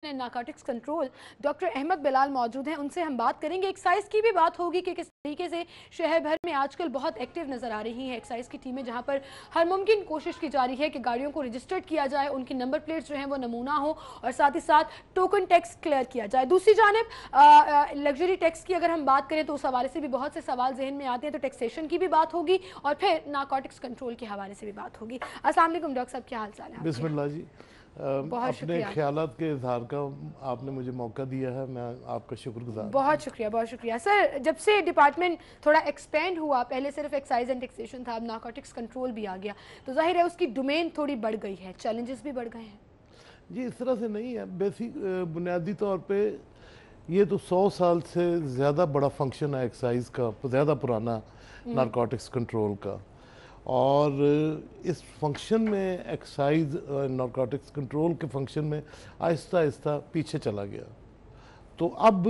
Narcotics control doctor Ahmed Bilal मौजूद हैं। उनसे हम बात करेंगे। एक्साइज की भी बात होगी कि किस तरीके से शहर भर में आजकल बहुत एक्टिव नज़र आ रही हैं एक्साइज की टीमें, जहां पर हर मुमकिन कोशिश की जा रही है कि गाड़ियों को रजिस्टर्ड किया जाए, उनकी नंबर प्लेट्स जो हैं वो नमूना हो और साथ ही साथ टोकन टैक्स क्लियर किया जाए। दूसरी जानिब लग्जरी टैक्स की अगर हम बात करें तो उस हवाले से भी बहुत से सवाल जहन में आते हैं, तो टैक्सेशन की भी बात होगी और फिर नारकोटिक्स कंट्रोल के हवाले से भी बात होगी। अस्सलाम वालेकुम डॉक्टर साहब, क्या हाल चाल है? बिस्मिल्लाह जी। अपने ख्यालात के इजहार का आपने मुझे मौका दिया है, मैं आपका शुक्रगुजार हूं। बहुत शुक्रिया, बहुत शुक्रिया सर। जब से डिपार्टमेंट थोड़ा एक्सपेंड हुआ, पहले सिर्फ एक्साइज एंड टैक्सेशन था, अब नारकोटिक्स कंट्रोल भी आ गया, तो जाहिर है उसकी डोमेन थोड़ी बढ़ गई है, चैलेंजेस भी बढ़ गए हैं। जी, इस तरह से नहीं है। बेसिक बुनियादी तौर पे ये तो 100 साल से ज़्यादा बड़ा फंक्शन है एक्साइज का, ज़्यादा पुराना नारकोटिक्स कंट्रोल का। और इस फंक्शन में एक्साइज नारकोटिक्स कंट्रोल के फंक्शन में आहिस्ता आहिस्ता पीछे चला गया। तो अब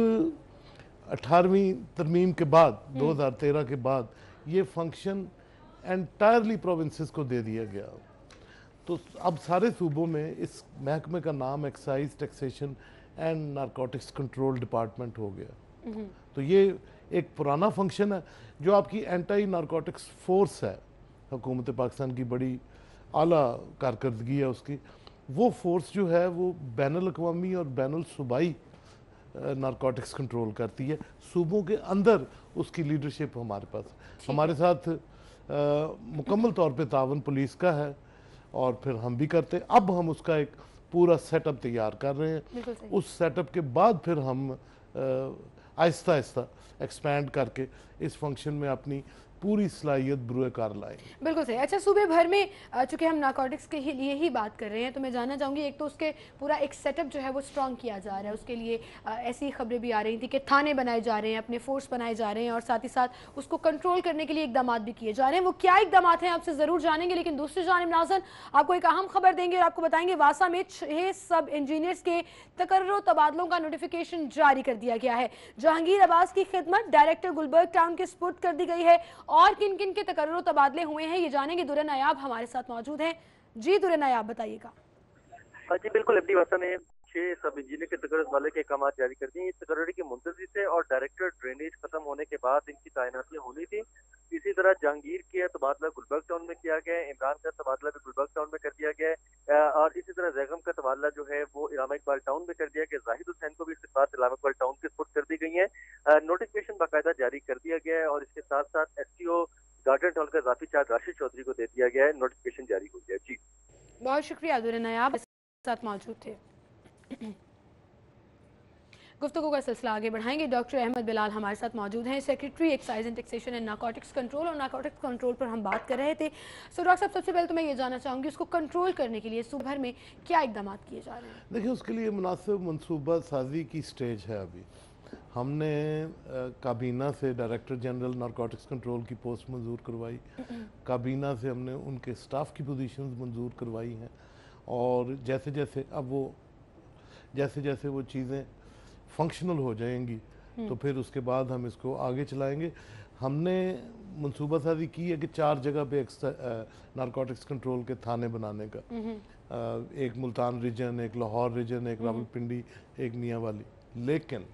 18वीं तरमीम के बाद 2013 के बाद ये फंक्शन एंटायरली प्रोविंसेस को दे दिया गया। तो अब सारे सूबों में इस महकमे का नाम excise taxation and narcotics control department हो गया। तो ये एक पुराना फंक्शन है जो आपकी एंटी नारकोटिक्स फोर्स है, हुकूमत पाकिस्तान की बड़ी आला कारकर्दगी है उसकी। वो फोर्स जो है वो बैनुल अक़वामी और बैनुल सूबाई नारकोटिक्स कंट्रोल करती है। सूबों के अंदर उसकी लीडरशिप हमारे पास, हमारे साथ मुकम्मल तौर पे तावन पुलिस का है और फिर हम भी करते हैं। अब हम उसका एक पूरा सेटअप तैयार कर रहे हैं। उस सेटअप के बाद फिर हम आहिस्ता आहिस्ता एक्सपैंड करके इस फंक्शन में अपनी पूरी सलाहियत बुरे कार लाए। बिल्कुल सही। अच्छा, सूबे भर में चूंकि हम नारकोटिक्स के लिए ही बात कर रहे हैं, तो मैं जानना चाहूँगी, एक तो उसके पूरा एक सेटअप जो है वो स्ट्रॉन्ग किया जा रहा है, उसके लिए ऐसी खबरें भी आ रही थी कि थाने बनाए जा रहे हैं, अपने फोर्स बनाए जा रहे हैं और साथ ही साथ उसको कंट्रोल करने के लिए इकदाम भी किए जा रहे हैं। वो क्या इकदाम हैं आपसे ज़रूर जानेंगे, लेकिन दूसरी जानिब नाज़रीन आपको एक अहम खबर देंगे और आपको बताएंगे वासा में 6 सब इंजीनियर्स के तकर्रुर तबादलों का नोटिफिकेशन जारी कर दिया गया है। जहांगीर अब्बास की खिदमत डायरेक्टर गुलबर्ग टाउन के स्पुर्द कर दी गई है और किन किन के तकर्रुर तबादले हुए हैं ये जानेंगे। दुर्र नायाब हमारे साथ मौजूद हैं। जी दुर्र नायाब, बताइएगा। जी बिल्कुल, अपनी वासा ने 6 सब इंजीनियर के तकर्रुर वाले के अहकाम जारी कर दिए। इस तकर्रुर की मुंतजरी थे और डायरेक्टर ड्रेनेज खत्म होने के बाद इनकी तैनातियां होनी थी। इसी तरह जहांगीर का तबादला गुलबर्ग टाउन में किया गया है, इमरान का तबादला भी गुलबर्ग टाउन में कर दिया गया है और इसी तरह जैगम का तबादला जो है वो इलामा इकबाल टाउन में कर दिया गया। जाहिद हुसैन को भी इसके साथ इलामा इकबाल टाउन के स्पुर्द कर दी गई है। नोटिफिकेशन बाकायदा जारी कर दिया गया है और इसके साथ साथ एसटीओ गार्डन टाउन का इजाफी चार्ज राशिद चौधरी को दे दिया गया है। नोटिफिकेशन जारी हो गया। जी बहुत शुक्रिया दुर्र नायाब साथ मौजूद थे। गुफ्तगू का सिलसिला आगे बढ़ाएंगे। डॉक्टर अहमद बिलाल हमारे साथ मौजूद हैं, secretary excise and taxation and narcotics control, और नारकोटिक्स कंट्रोल पर हम बात कर रहे थे। सो डॉक्टर साहब, सबसे पहले तो मैं ये जानना चाहूँगी, उसको कंट्रोल करने के लिए सूबे भर में क्या इकदाम किए जा रहे हैं? देखिए, उसके लिए मुनासिब मनसूबा साजी की स्टेज है। अभी हमने काबीना से डायरेक्टर जनरल नारकोटिक्स कंट्रोल की पोस्ट मंजूर करवाई, काबीना से हमने उनके स्टाफ की पोजीशंस मंजूर करवाई हैं और जैसे जैसे वो चीज़ें फंक्शनल हो जाएंगी तो फिर उसके बाद हम इसको आगे चलाएंगे। हमने मनसूबा साजी की है कि 4 जगह पे नारकोटिक्स कंट्रोल के थाने बनाने का, एक मुल्तान रीजन, एक लाहौर रीजन, एक रावलपिंडी, एक मियांवाली। लेकिन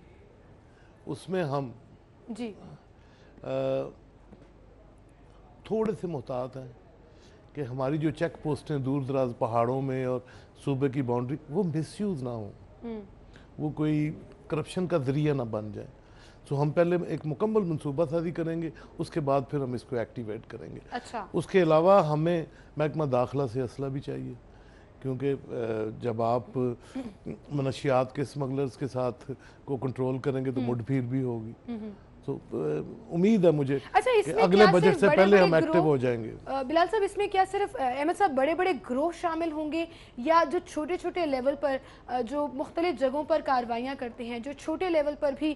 उसमें हम जी थोड़े से मुहतात हैं कि हमारी जो चेक पोस्टें दूर दराज पहाड़ों में और सूबे की बाउंड्री वो मिसयूज़ ना हो, वो कोई करप्शन का ज़रिया ना बन जाए। तो हम पहले एक मुकम्मल मनसूबा साजी करेंगे, उसके बाद फिर हम इसको एक्टिवेट करेंगे। अच्छा। उसके अलावा हमें महकमा दाखिला से असला भी चाहिए, क्योंकि जब आप मनशियात के स्मगलर्स के साथ को कंट्रोल करेंगे तो मुठभेड़ भी होगी। तो उम्मीद है मुझे कि अगले बजट से पहले हम एक्टिव हो जाएंगे। बिलाल साहब, इसमें क्या सिर्फ अहमद साहब बड़े बड़े ग्रोह शामिल होंगे या जो छोटे छोटे लेवल पर जो मुख्तलिफ जगहों पर कार्रवाइयाँ करते हैं, जो छोटे लेवल पर भी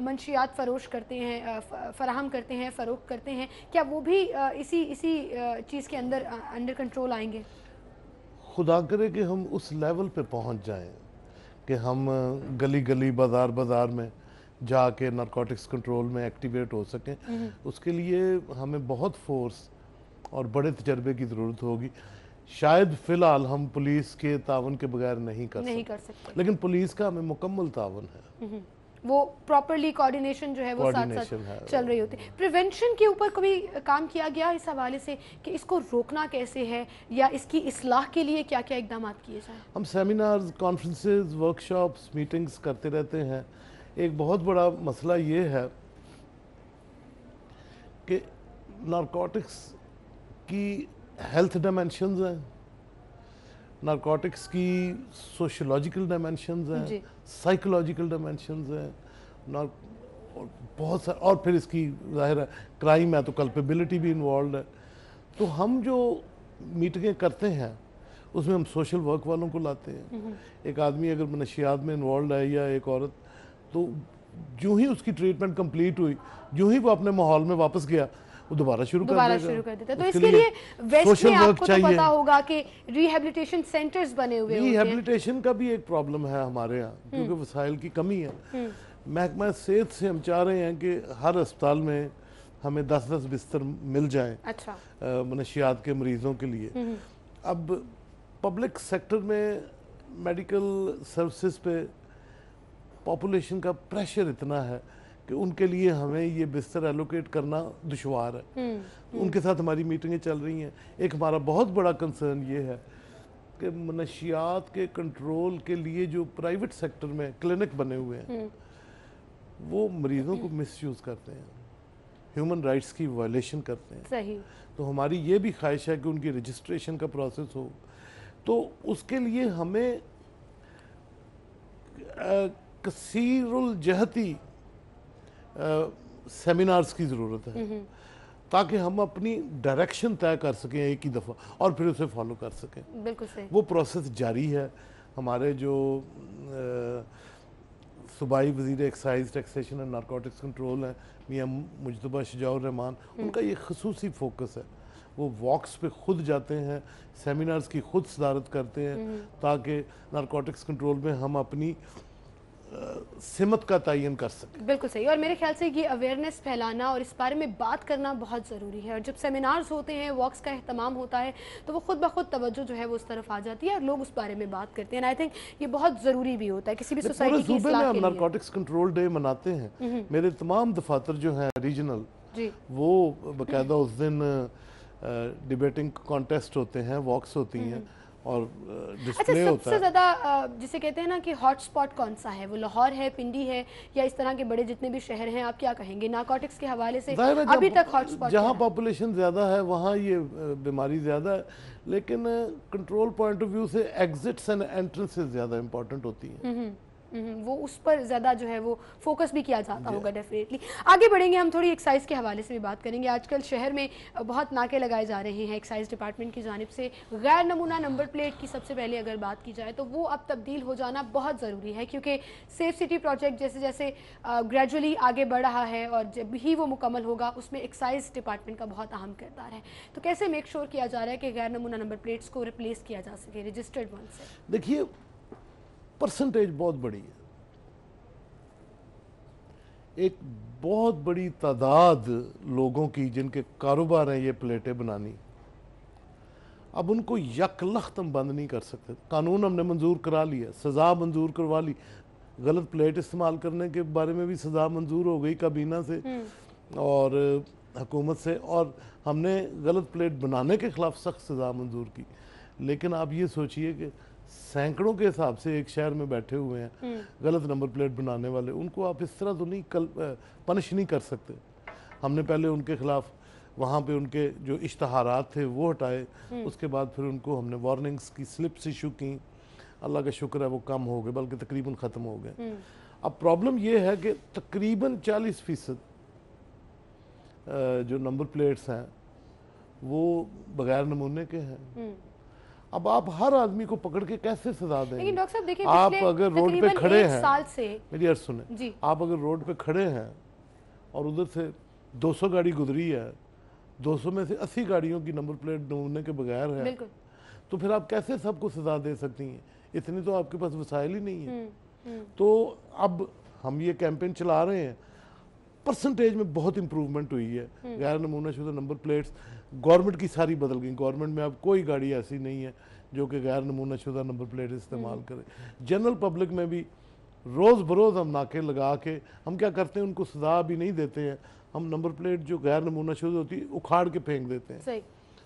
मंशियात फरोश करते हैं, फराहम करते हैं, फ़रोख्त करते हैं, क्या वो भी इसी चीज़ के अंडर कंट्रोल आएंगे? खुदा करे कि हम उस लेवल पे पहुंच जाएं कि हम गली गली बाज़ार बाज़ार में जाके नारकोटिक्स कंट्रोल में एक्टिवेट हो सकें। उसके लिए हमें बहुत फोर्स और बड़े तजर्बे की ज़रूरत होगी। شاید فی الحال ہم پولیس کے تعاون کے بغیر نہیں کر سکتے، لیکن پولیس کا ہمیں مکمل تعاون ہے، وہ پراپرلی کوارڈینیشن جو ہے وہ ساتھ ساتھ چل رہی ہوتی ہے۔ پریونشن کے اوپر کبھی کام کیا گیا اس حوالے سے کہ اس کو روکنا کیسے ہے یا اس کی اصلاح کے لیے کیا کیا اقدامات کیے جائیں؟ ہم سیمینارز، کانفرنسز، ورکشاپس، میٹنگز کرتے رہتے ہیں۔ ایک بہت بڑا مسئلہ یہ ہے کہ نارکوٹکس کی ہیلتھ ڈائمینشنز ہیں، نارکوٹکس کی سوشولوجیکل ڈائمینشنز ہیں، سائیکولوجیکل ڈائمینشنز ہیں، بہت سارے، اور پھر اس کی ظاہر ہے کرائم ہے تو کلپیبلٹی بھی انوالوڈ ہے۔ تو ہم جو میٹنگیں کرتے ہیں اس میں ہم سوشل ورک والوں کو لاتے ہیں۔ ایک آدمی اگر منشیات میں انوالوڈ ہے یا ایک عورت، تو جو ہی اس کی ٹریٹمنٹ کمپلیٹ ہوئی، جو ہی وہ اپنے ماحول میں واپس گیا، وہ دوبارہ شروع کر دیتا ہے۔ تو اس کے لیے ویسٹ میں آپ کو تو پتا ہوگا کہ ریہیبلیٹیشن سینٹرز بنے ہوئے ہوتے ہیں۔ ریہیبلیٹیشن کا بھی ایک پرابلم ہے ہمارے ہاں، کیونکہ وسائل کی کمی ہے۔ محکمہ صحت سے ہم چاہ رہے ہیں کہ ہر اسپتال میں ہمیں 10 بستر مل جائیں منشیات کے مریضوں کے لیے۔ اب پبلک سیکٹر میں میڈیکل سروسز پہ پاپولیشن کا پریشر اتنا ہے کہ ان کے لیے ہمیں یہ بستر ایلوکیٹ کرنا دشوار ہے۔ ان کے ساتھ ہماری میٹنگیں چل رہی ہیں۔ ایک ہمارا بہت بڑا کنسرن یہ ہے کہ منشیات کے کنٹرول کے لیے جو پرائیویٹ سیکٹر میں کلینک بنے ہوئے ہیں وہ مریضوں کو مس یوز کرتے ہیں، ہیومن رائٹس کی وائلیشن کرتے ہیں۔ صحیح۔ تو ہماری یہ بھی خواہش ہے کہ ان کی رجسٹریشن کا پروسیس ہو، تو اس کے لیے ہمیں کثیر الجہتی سیمینارز کی ضرورت ہے تاکہ ہم اپنی ڈائریکشن طے کر سکیں ایک ہی دفعہ اور پھر اسے فالو کر سکیں۔ بالکل صحیح۔ وہ پروسیس جاری ہے۔ ہمارے جو صوبائی وزیر ایکسائز، ٹیکسیشن اور نارکوٹکس کنٹرول ہیں میاں مجتبیٰ شجاع الرحمان، ان کا یہ خصوصی فوکس ہے۔ وہ واکس پہ خود جاتے ہیں، سیمینارز کی خود صدارت کرتے ہیں تاکہ نارکوٹکس کنٹرول میں ہم اپنی سمت کا تعین کر سکیں۔ بالکل صحیح، اور میرے خیال سے یہ اویئرنیس پھیلانا اور اس بارے میں بات کرنا بہت ضروری ہے، اور جب سیمینارز ہوتے ہیں، واکس کا اہتمام ہوتا ہے، تو وہ خود بخود توجہ جو ہے وہ اس طرف آ جاتی ہے اور لوگ اس بارے میں بات کرتے ہیں۔ آئی تھنک یہ بہت ضروری بھی ہوتا ہے کسی بھی سوسائٹی کی اصلاح کے لیے۔ ہم نارکوٹکس کنٹرول ڈے مناتے ہیں، میرے تمام دفاتر جو ہیں ریجنل، وہ باقاعدہ اس دن ڈیبیٹنگ کانٹیسٹ ہوتے ہیں، واکس ہوتی ہیں اور ڈسپلے ہوتا ہے۔ سب سے زیادہ جسے کہتے ہیں نا کہ ہاٹ سپاٹ کون سا ہے، وہ لاہور ہے، پنڈی ہے، یا اس طرح کے بڑے جتنے بھی شہر ہیں، آپ کیا کہیں گے نارکوٹکس کے حوالے سے ابھی تک ہاٹ سپاٹ؟ جہاں پاپولیشن زیادہ ہے وہاں یہ بیماری زیادہ ہے، لیکن کنٹرول پوائنٹ آف ویو سے ایگزٹس اینڈ انٹرنسز زیادہ امپورٹنٹ ہوتی ہیں، وہ اس پر زیادہ جو ہے وہ فوکس بھی کیا جاتا ہوگا ڈیفینیٹلی۔ آگے بڑھیں گے، ہم تھوڑی ایکسائز کے حوالے سے بھی بات کریں گے۔ آج کل شہر میں بہت ناکے لگائے جا رہے ہیں ایکسائز ڈپارٹمنٹ کی جانب سے۔ غیر نمونہ نمبر پلیٹ کی سب سے پہلے اگر بات کی جائے تو وہ اب تبدیل ہو جانا بہت ضروری ہے، کیونکہ سیف سٹی پروجیکٹ جیسے جیسے گریجولی آگے بڑھ رہا ہے اور جب ہی وہ مکمل ہوگا اس میں ایکسائز ڈپارٹمنٹ کا بہت اہم کردار ہے۔ تو کیسے میک شور کیا جا رہا ہے کہ غیر نمونہ نمبر پلیٹس کو ریپلیس کیا جا سکے رجسٹرڈ ون سے؟ دیکھیے پرسنٹیج بہت بڑی ہے، ایک بہت بڑی تعداد لوگوں کی جن کے کاروبار ہیں یہ پلیٹیں بنانی، اب ان کو یک لخت ہم بند نہیں کر سکتے۔ قانون ہم نے منظور کرا لیا، سزا منظور کروا لی، غلط پلیٹ استعمال کرنے کے بارے میں بھی سزا منظور ہو گئی کابینہ سے اور حکومت سے، اور ہم نے غلط پلیٹ بنانے کے خلاف سخت سزا منظور کی۔ لیکن آپ یہ سوچئے کہ سینکڑوں کے حساب سے ایک شہر میں بیٹھے ہوئے ہیں غلط نمبر پلیٹ بنانے والے، ان کو آپ اس طرح تو نہیں پنش نہیں کر سکتے۔ ہم نے پہلے ان کے خلاف وہاں پہ ان کے جو اشتہارات تھے وہ ہٹائے، اس کے بعد پھر ان کو ہم نے وارننگز کی سلپس ایشو کی، اللہ کا شکر ہے وہ کم ہو گئے، بلکہ تقریباً ختم ہو گئے۔ اب پرابلم یہ ہے کہ تقریباً 40% جو نمبر پلیٹس ہیں وہ بغیر نمونے کے ہیں۔ اب آپ ہر آدمی کو پکڑ کے کیسے سزا دیں گے؟ لیکن ڈاکٹر صاحب دیکھیں آپ اگر روڈ پہ کھڑے ہیں، سال سے میری عرض سنیں، آپ اگر روڈ پہ کھڑے ہیں اور ادھر سے 200 گاڑی گزری ہے، 200 میں سے 80 گاڑیوں کی نمبر پلیٹ نمونے کے بغیر ہے، تو پھر آپ کیسے سب کو سزا دے سکتی ہیں؟ اتنی تو آپ کے پاس وسائل ہی نہیں ہے۔ تو اب ہم یہ کیمپین چلا رہے ہیں، परसेंटेज में बहुत इम्प्रूवमेंट हुई है। गैर नमूना शुदा नंबर प्लेट्स गवर्नमेंट की सारी बदल गई। गवर्नमेंट में अब कोई गाड़ी ऐसी नहीं है जो कि गैर नमूना शुदा नंबर प्लेट इस्तेमाल करे। जनरल पब्लिक में भी रोज़ बरोज़ हम नाके लगा के हम क्या करते हैं, उनको सजा भी नहीं देते हैं, हम नंबर प्लेट जो गैर नमूना शुदा होती है उखाड़ के फेंक देते हैं। सही,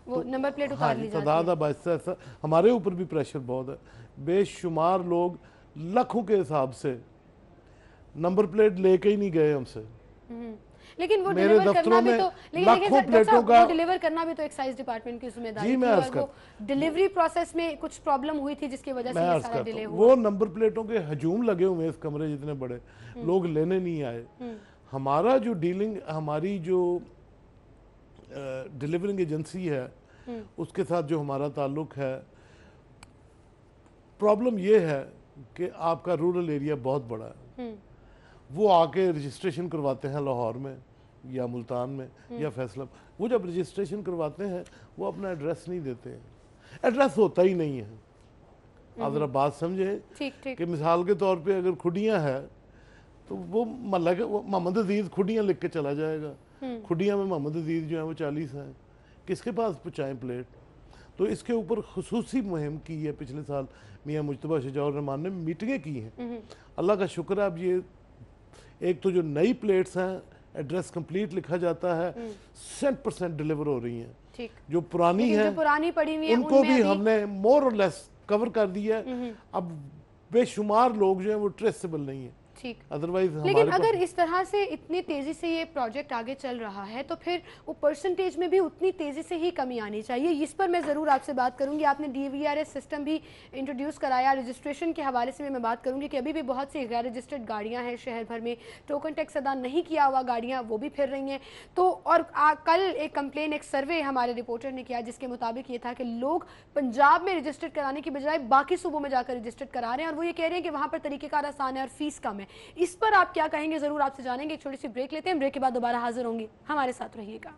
वो नंबर प्लेट हाँ उतार जी, ली जाती तदाद है। अब ऐसा ऐसा हमारे ऊपर भी प्रेशर बहुत है। बेशुमार लोग लाखों के हिसाब से नंबर प्लेट लेके ही नहीं गए हमसे। लेकिन वो मेरे डिलीवर करना दफ्तरों भी में तो, लेकिन लाखों देखिए डॉक्टर प्लेटों साहब, का वो डिलीवर करना भी तो एक्साइज डिपार्टमेंट की जिम्मेदारी जी थी, मैं और अर्ज वो कर डिलीवरी प्रोसेस में कुछ प्रॉब्लम हुई थी जिसकी वजह से मैं ये अर्ज सारा करता डिले हूँ, हुआ। वो नंबर प्लेटों के हजूम लगे हुए हैं इस कमरे जितने बड़े, लोग लेने नहीं आए। हमारा जो डीलिंग, हमारी जो डिलीवरिंग एजेंसी है उसके साथ जो हमारा ताल्लुक है, प्रॉब्लम ये है कि आपका रूरल एरिया बहुत बड़ा है। वो आके रजिस्ट्रेशन करवाते हैं लाहौर में या मुल्तान में या फैसला, वो जब रजिस्ट्रेशन करवाते हैं वो अपना एड्रेस नहीं देते हैं, एड्रेस होता ही नहीं है। आप ज़रा बात समझें ठीक ठीक। कि मिसाल के तौर पे अगर खुडियाँ है तो वो महल्ला के मोहम्मद अजीज़ खुडियाँ लिख के चला जाएगा, खुडियाँ में मोहम्मद अजीज़ जो है वो 40 हैं, किसके पास पहुँचाएँ प्लेट? तो इसके ऊपर खुसूसी मुहिम की है पिछले साल, मियाँ मुज्तबा शजाउर रहमान ने मीटिंगें की हैं। अल्लाह का शुक्र है, अब ये एक तो जो नई प्लेट्स हैं एड्रेस कंप्लीट लिखा जाता है, 100% डिलीवर हो रही हैं। ठीक। जो पुरानी लेकिन है जो पुरानी पड़ी हुई है उनको उनमें भी अभी हमने मोर और लेस कवर कर दिया है। अब बेशुमार लोग जो हैं वो ट्रेसेबल नहीं है, ठीक। अदरवाइज लेकिन हमारे अगर पास इस तरह से इतनी तेज़ी से ये प्रोजेक्ट आगे चल रहा है तो फिर वो परसेंटेज में भी उतनी तेज़ी से ही कमी आनी चाहिए। इस पर मैं ज़रूर आपसे बात करूंगी। आपने DVRS सिस्टम भी इंट्रोड्यूस कराया, रजिस्ट्रेशन के हवाले से भी मैं बात करूंगी कि अभी भी बहुत सी गैर रजिस्टर्ड गाड़ियां हैं शहर भर में, टोकन टैक्स अदा नहीं किया हुआ गाड़ियाँ वो भी फिर रही हैं। तो और कल एक कंप्लेन, एक सर्वे हमारे रिपोर्टर ने किया जिसके मुताबिक ये था कि लोग पंजाब में रजिस्टर्ड कराने की बजाय बाकी सूबों में जाकर रजिस्टर्ड करा रहे हैं, और वो ये कह रहे हैं कि वहाँ पर तरीक़ेकार आसान है और फीस कम है। इस पर आप क्या कहेंगे, जरूर आपसे जानेंगे। एक छोटी सी ब्रेक लेते हैं, ब्रेक के बाद दोबारा हाजिर होंगी, हमारे साथ रहिएगा।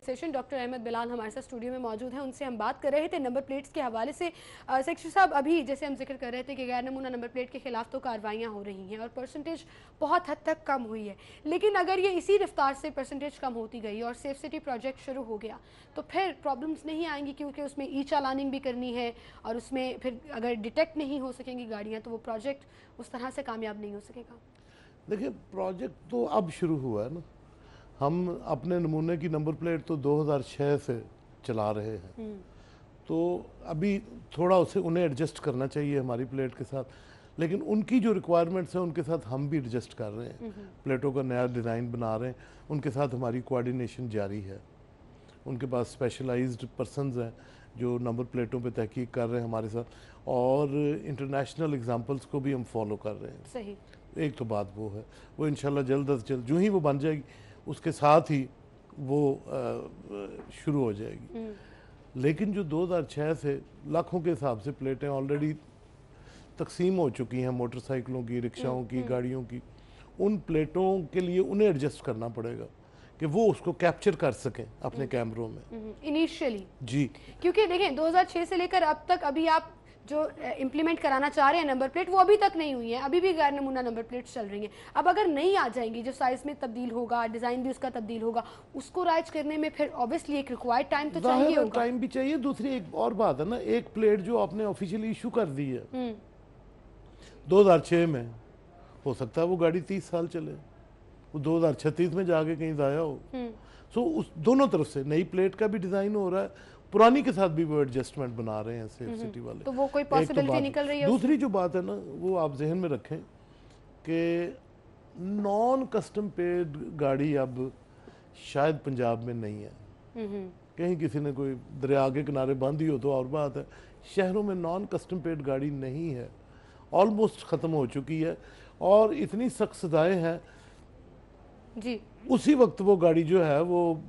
सेशन। डॉक्टर अहमद बिलाल हमारे साथ स्टूडियो में मौजूद हैं, उनसे हम बात कर रहे थे नंबर प्लेट्स के हवाले से। सेक्रेटरी साहब, अभी जैसे हम जिक्र कर रहे थे कि गैर नमूना नंबर प्लेट के खिलाफ तो कार्रवाइयाँ हो रही हैं और परसेंटेज बहुत हद तक कम हुई है, लेकिन अगर ये इसी रफ्तार से परसेंटेज कम होती गई और सेफ सिटी प्रोजेक्ट शुरू हो गया तो फिर प्रॉब्लम्स नहीं आएंगी, क्योंकि उसमें ई चालानिंग भी करनी है और उसमें फिर अगर डिटेक्ट नहीं हो सकेंगी गाड़ियाँ तो वो प्रोजेक्ट उस तरह से कामयाब नहीं हो सकेगा। देखिए, प्रोजेक्ट तो अब शुरू हुआ है ना। हम अपने नमूने की नंबर प्लेट तो 2006 से चला रहे हैं, तो अभी थोड़ा उन्हें एडजस्ट करना चाहिए हमारी प्लेट के साथ, लेकिन उनकी जो रिक्वायरमेंट्स हैं उनके साथ हम भी एडजस्ट कर रहे हैं, प्लेटों का नया डिज़ाइन बना रहे हैं, उनके साथ हमारी कोऑर्डिनेशन जारी है। उनके पास स्पेशलाइज्ड पर्सनस हैं जो नंबर प्लेटों पे तहकीक कर रहे हैं हमारे साथ, और इंटरनेशनल एग्जांपल्स को भी हम फॉलो कर रहे हैं। सही। एक तो बात वो है, वो इंशाल्लाह जल्द अज जल्द जो ही वो बन जाएगी उसके साथ ही वो शुरू हो जाएगी। लेकिन जो 2006 से लाखों के हिसाब से प्लेटें ऑलरेडी तकसीम हो चुकी हैं, मोटरसाइकिलों की, रिक्शाओं की, गाड़ियों की, उन प्लेटों के लिए उन्हें एडजस्ट करना पड़ेगा कि वो उसको कैप्चर कर सकें अपने कैमरों में इनिशियली। जी, क्योंकि देखें 2006 से लेकर अब तक अभी आप जो इम्प्लीमेंट कराना चाह रहे हैं नंबर प्लेट, वो अभी तक नहीं हुई है, अभी भी गैर नमूना नंबर प्लेट चल रही हैं। अब अगर नहीं आ जाएंगी, जो साइज में तब्दील होगा, डिज़ाइन भी उसका तब्दील होगा, उसको राइज करने में फिर ऑब्वियसली एक रिक्वायर्ड टाइम तो चाहिए होगा। टाइम भी चाहिए। दूसरी एक और बात है ना, एक प्लेट जो आपने ऑफिशियली इशू कर दी है 2006 में, हो सकता है वो गाड़ी 30 साल चले, वो 2036 में जाके कहीं ज़ाया हो। सो उस दोनों तरफ से नई प्लेट का भी डिज़ाइन हो रहा है, पुरानी के साथ भी वो एडजस्टमेंट बना रहे हैं सेफ सिटी वाले। तो वो कोई पॉसिबिलिटी निकल रही है। दूसरी जो बात है ना, वो आप जहन में रखें कि नॉन कस्टम पेड गाड़ी अब शायद पंजाब में नहीं है। कहीं किसी ने कोई दरिया के किनारे बांधी हो तो और बात है, शहरों में नॉन कस्टम पेड गाड़ी नहीं है, ऑलमोस्ट ख़त्म हो चुकी है, और इतनी सख्त सजाएं हैं जी, उसी वक्त वो गाड़ी जो है वो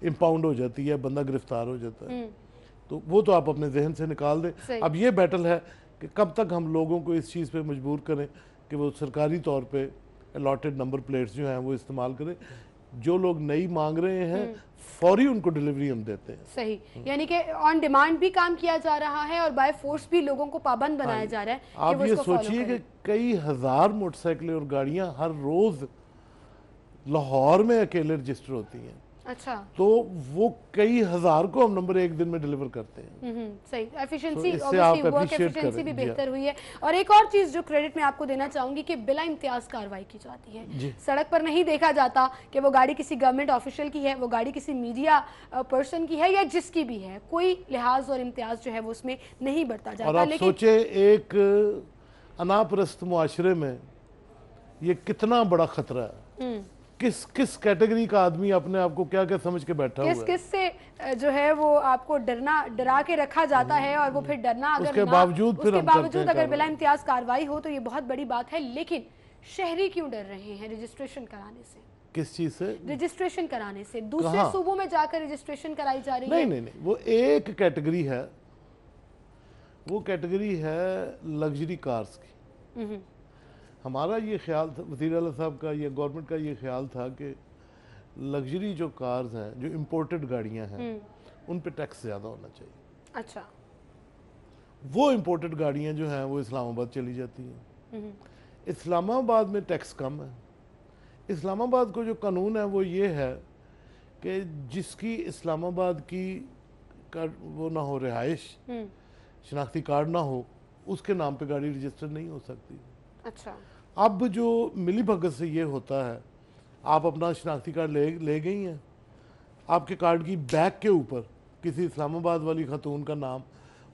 इम्पाउंड हो जाती है, बंदा गिरफ्तार हो जाता है। तो वो तो आप अपने जहन से निकाल दें। अब ये बैटल है कि कब तक हम लोगों को इस चीज़ पे मजबूर करें कि वो सरकारी तौर पे अलॉटेड नंबर प्लेट्स जो हैं वो इस्तेमाल करें। जो लोग नई मांग रहे हैं फौरी उनको डिलीवरी हम देते हैं। सही, यानी कि ऑन डिमांड भी काम किया जा रहा है और बाय फोर्स भी लोगों को पाबंद बनाया जा रहा है। आप ये सोचिए कि कई हजार मोटरसाइकिलें और गाड़ियां हर रोज लाहौर में अकेले रजिस्टर होती हैं। अच्छा, तो वो कई हजार को हम नंबर एक दिन में डिलीवर करते हैं। सही, एफिशिएंसी, इससे आप ऑब्वियसली वर्क appreciate एफिशिएंसी भी करें। बेहतर हुई है। और एक और चीज़ जो क्रेडिट मैं आपको देना चाहूंगी कि बिला इम्तियाज कार्रवाई की जाती है। सड़क पर नहीं देखा जाता कि वो गाड़ी किसी गवर्नमेंट ऑफिशियल की है, वो गाड़ी किसी मीडिया पर्सन की है या जिसकी भी है, कोई लिहाज और इम्तियाज जो है वो उसमें नहीं बरता जाता। और आप सोचे एक अनापरस्त मुआशरे में ये कितना बड़ा खतरा है। किस किस कैटेगरी का आदमी अपने आप को क्या क्या समझ के बैठा हुआ है। किस से जो है वो आपको डरा के रखा जाता है, और वो फिर डरना अगर उसके बावजूद अगर बिला इम्तियाज कार्रवाई हो तो ये बहुत बड़ी बात है। लेकिन शहरी क्यों डर रहे हैं रजिस्ट्रेशन कराने से? किस चीज से? रजिस्ट्रेशन कराने से। दूसरे सूबों में जाकर रजिस्ट्रेशन कराई जा रही है। नहीं, वो एक कैटेगरी है, वो कैटेगरी है लग्जरी कार्स की। हमारा ये ख्याल था, वज़ीर आला साहब का, ये गवर्नमेंट का ये ख्याल था कि लग्जरी जो कार्स हैं, जो इंपोर्टेड गाड़ियां हैं, उन पे टैक्स ज़्यादा होना चाहिए। अच्छा, वो इंपोर्टेड गाड़ियां जो हैं वो इस्लामाबाद चली जाती हैं। इस्लामाबाद में टैक्स कम है। इस्लामाबाद को जो कानून है वो ये है कि जिसकी इस्लामाबाद की वो ना हो, रिहाइश, शनाख्ती कार्ड ना हो, उसके नाम पे गाड़ी रजिस्टर नहीं हो सकती। अच्छा, अब जो मिली भगत से ये होता है, आप अपना शनाख्ती कार्ड ले गई हैं, आपके कार्ड की बैक के ऊपर किसी इस्लामाबाद वाली खातून का नाम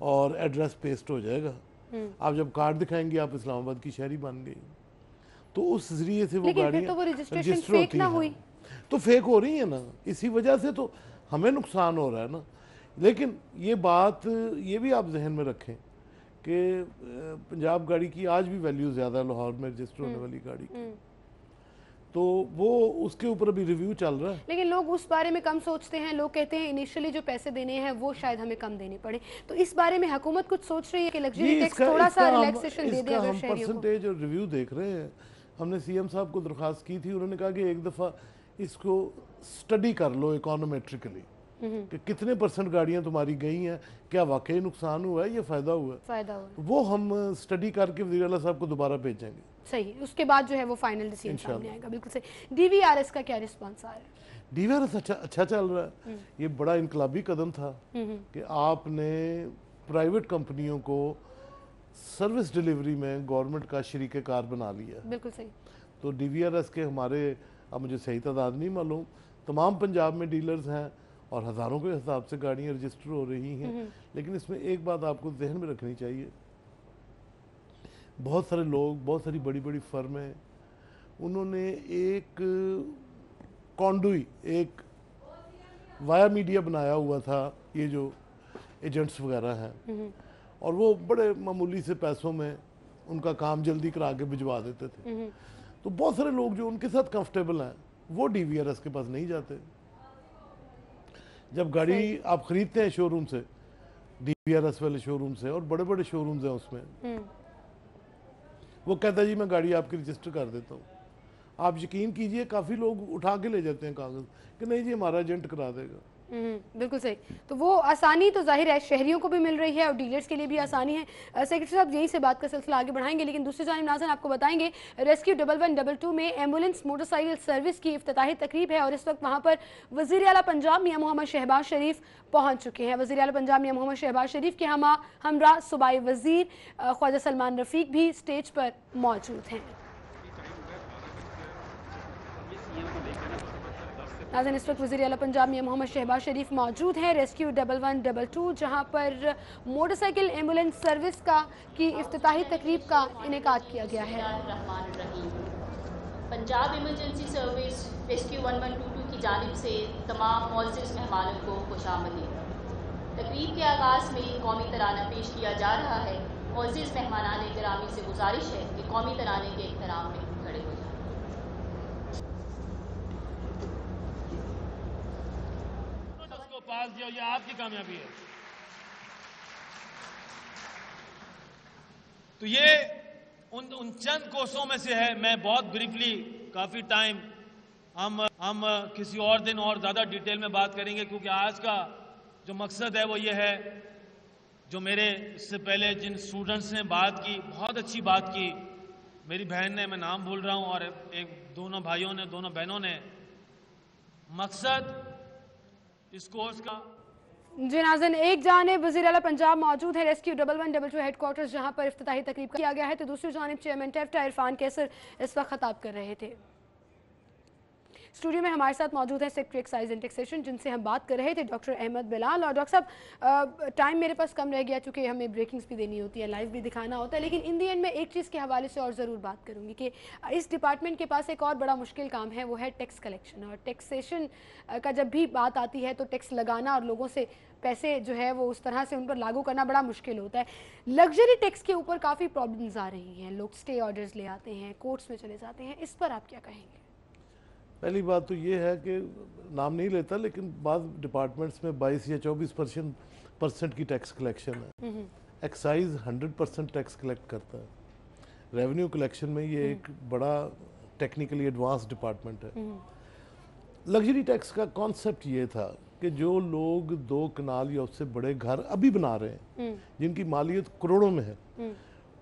और एड्रेस पेस्ट हो जाएगा। आप जब कार्ड दिखाएंगी आप इस्लामाबाद की शहरी बन गई। तो उस जरिए से वो गाड़ियाँ तो रजिस्टर होती हैं, तो फेक हो रही है ना, इसी वजह से तो हमें नुकसान हो रहा है ना। लेकिन ये बात ये भी आप जहन में रखें कि पंजाब गाड़ी की आज भी वैल्यू ज़्यादा है लाहौर में रजिस्टर होने वाली गाड़ी की। तो वो उसके ऊपर अभी रिव्यू चल रहा है। लेकिन लोग उस बारे में कम सोचते हैं। लोग कहते हैं इनिशियली जो पैसे देने हैं वो शायद हमें कम देने पड़े। तो इस बारे में हुकूमत कुछ सोच रही है कि लग्जरी टैक्स थोड़ा सा रिलैक्सेशन दे दे अगर शहरियों को? परसेंटेज और रिव्यू देख रहे हैं। हमने सीएम साहब को दरख्वास्त की थी, उन्होंने कहा कि एक दफ़ा इसको स्टडी कर लो इकोनोमेट्रिकली कि कितने % गाड़ियां तुम्हारी गई हैं, क्या वाकई नुकसान हुआ है या फ़ायदा हुआ है, फायदा हुआ। वो हम स्टडी करके वज़ीर आला साहब को दोबारा भेजेंगे। सही, उसके बाद जो है वो फाइनल डिसीजन सामने आएगा। बिल्कुल सही। DVRS का क्या रिस्पॉन्स आ रहा है? DVRS अच्छा चल रहा है। ये बड़ा इनकलाबी कदम था कि आपने प्राइवेट कंपनियों को सर्विस डिलीवरी में गवर्नमेंट का शरीक कार बना लिया। बिल्कुल सही। तो DVRS के हमारे, अब मुझे सही तादाद नहीं मालूम, तमाम पंजाब में डीलर्स हैं और हज़ारों के हिसाब से गाड़ियाँ रजिस्टर हो रही हैं। लेकिन इसमें एक बात आपको जहन में रखनी चाहिए, बहुत सारे लोग, बहुत सारी बड़ी बड़ी फर्में, उन्होंने एक कॉन्डुई, एक वाया मीडिया बनाया हुआ था, ये जो एजेंट्स वगैरह हैं, और वो बड़े मामूली से पैसों में उनका काम जल्दी करा के भिजवा देते थे। तो बहुत सारे लोग जो उनके साथ कंफर्टेबल हैं वो DVRS के पास नहीं जाते। जब गाड़ी आप खरीदते हैं शोरूम से, DVRS वाले शोरूम से, और बड़े बड़े शोरूम्स हैं उसमें, वो कहता है जी मैं गाड़ी आपकी रजिस्टर कर देता हूँ। आप यकीन कीजिए काफ़ी लोग उठा के ले जाते हैं कागज़ कि नहीं जी हमारा एजेंट करा देगा। बिल्कुल सही। तो वो आसानी तो जाहिर है शहरियों को भी मिल रही है और डीलर्स के लिए भी आसानी है। सेक्रेटरी साहब यहीं से बात का सिलसिला आगे बढ़ाएंगे, लेकिन दूसरी जानिब नाज़रीन आपको बताएंगे रेस्क्यू 1122 में एम्बुलेंस मोटरसाइकिल सर्विस की इफ्तिताही तकरीब है और इस वक्त वहाँ पर वज़ीर आला पंजाब मियां मोहम्मद शहबाज शरीफ पहुँच चुके हैं। वज़ीर आला पंजाब मियां मोहम्मद शहबाज शरीफ के हमरा सूबाई वज़ीर ख्वाजा सलमान रफ़ीक भी स्टेज पर मौजूद हैं। नाज़रीन इस वक्त वज़ीर आला पंजाब मियां मोहम्मद शहबाज शरीफ मौजूद हैं रेस्क्यू 1122 जहां पर मोटरसाइकिल एम्बुलेंस सर्विस की इफ्तिताही तकरीब का इनेकाद किया गया है। पंजाब इमरजेंसी सर्विस रेस्क्यू 1122 की जानिब से तमाम मुअज़्ज़िज़ मेहमानों को खुशामदीद। तकरीब के आगाज़ में कौमी तराना पेश किया जा रहा है। मुअज़्ज़िज़ मेहमानान गिरामी से गुजारिश है कि कौमी तराने के एहतराम में खड़े हो जाएं। पास दिया, ये आपकी कामयाबी है। तो ये उन चंद कोसों में से है। मैं बहुत ब्रीफली, काफी टाइम हम किसी और दिन और ज्यादा डिटेल में बात करेंगे, क्योंकि आज का जो मकसद है वो ये है, जो मेरे इससे पहले जिन स्टूडेंट्स ने बात की, बहुत अच्छी बात की, मेरी बहन ने, मैं नाम भूल रहा हूं, और दोनों भाइयों ने, दोनों बहनों ने, मकसद इस कोर्स का। जी नाज़रीन, एक जानिब वज़ीर आला पंजाब मौजूद है रेस्क्यू 1122 हेडक्वार्टर्स जहां पर इफ्तिताही तकरीब किया गया है, तो दूसरी जानिब चेयरमैन टेफ्टा इरफान कैसर इस वक्त खिताब कर रहे थे। स्टूडियो में हमारे साथ मौजूद है सेक्रेटरी एक्साइज एंड टैक्सेशन, जिनसे हम बात कर रहे थे, डॉक्टर अहमद बिलाल। और डॉक्टर साहब, टाइम मेरे पास कम रह गया चूँकि हमें ब्रेकिंग्स भी देनी होती है, लाइव भी दिखाना होता है, लेकिन इन दी एंड में एक चीज़ के हवाले से और ज़रूर बात करूँगी कि इस डिपार्टमेंट के पास एक और बड़ा मुश्किल काम है, वो है टैक्स कलेक्शन। और टैक्सेशन का जब भी बात आती है तो टैक्स लगाना और लोगों से पैसे जो है वो उस तरह से उन पर लागू करना बड़ा मुश्किल होता है। लग्जरी टैक्स के ऊपर काफ़ी प्रॉब्लम्स आ रही हैं, लोग स्टे ऑर्डर्स ले आते हैं, कोर्ट्स में चले जाते हैं, इस पर आप क्या कहेंगे? पहली बात तो ये है कि नाम नहीं लेता, लेकिन बाद डिपार्टमेंट्स में 22 या 24% की टैक्स कलेक्शन है। एक्साइज 100% टैक्स कलेक्ट करता है। रेवेन्यू कलेक्शन में ये एक बड़ा टेक्निकली एडवांस डिपार्टमेंट है। लग्जरी टैक्स का कॉन्सेप्ट ये था कि जो लोग 2 कनाल या उससे बड़े घर अभी बना रहे हैं, जिनकी मालियत करोड़ों में है,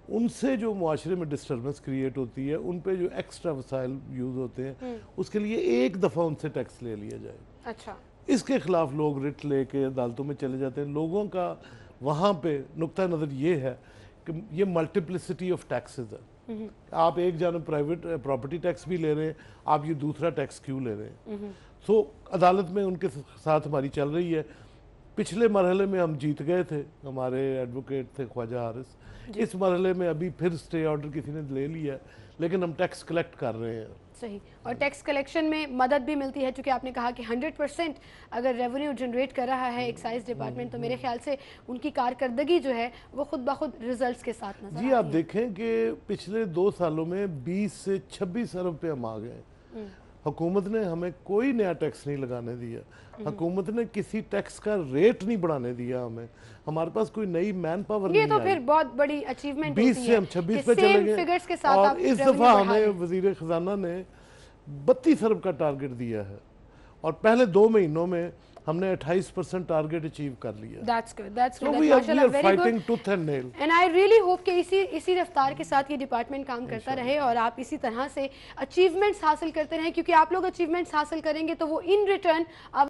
उनसे जो मुआशरे में डिस्टर्बेंस क्रिएट होती है, उन पे जो एक्स्ट्रा वसाइल यूज़ होते हैं, उसके लिए एक दफ़ा उनसे टैक्स ले लिया जाए। अच्छा, इसके खिलाफ लोग रिट लेके अदालतों में चले जाते हैं। लोगों का वहाँ पे नुक्ता नज़र ये है कि ये मल्टीप्लिसिटी ऑफ टैक्सेस है। आप एक जानब प्राइवेट प्रॉपर्टी टैक्स भी ले रहे हैं, आप ये दूसरा टैक्स क्यों ले रहे हैं? तो अदालत में उनके साथ हमारी चल रही है। पिछले मरहले में हम जीत गए थे, हमारे एडवोकेट थे ख्वाजा हारिस। इस मरहले में अभी फिर स्टे ऑर्डर किसी ने ले लिया, लेकिन हम टैक्स कलेक्ट कर रहे हैं। सही। और टैक्स कलेक्शन में मदद भी मिलती है, क्योंकि आपने कहा कि 100% अगर रेवेन्यू जनरेट कर रहा है एक्साइज डिपार्टमेंट, तो मेरे ख्याल से उनकी कारकर्दगी जो है वो खुद ब खुद रिजल्ट्स के साथ नजर जी, आप देखें कि पिछले 2 सालों में 20 से 26 अरब पे हम आ गए। हुकूमत ने हमें कोई नया टैक्स नहीं लगाने दिया, हुकूमत ने किसी टैक्स का रेट नहीं बढ़ाने दिया हमें। हमारे पास कोई नई मैन पावर नहीं आई। ये तो फिर बहुत बड़ी अचीवमेंट 20 से हम 26 पे चले गए। फिगर्स के साथ और इस दफा हमें वजीर खजाना ने 32 अरब का टारगेट दिया है और पहले 2 महीनों में हमने 28% टारगेट अचीव कर लिया। That's good. That's So good. we That's are mashallah, very fighting good. tooth and nail. And I really hope कि इसी रफ्तार के साथ ये डिपार्टमेंट काम करता रहे और आप इसी तरह से अचीवमेंट्स हासिल करते रहें, क्योंकि आप लोग अचीवमेंट्स हासिल करेंगे तो वो इन रिटर्न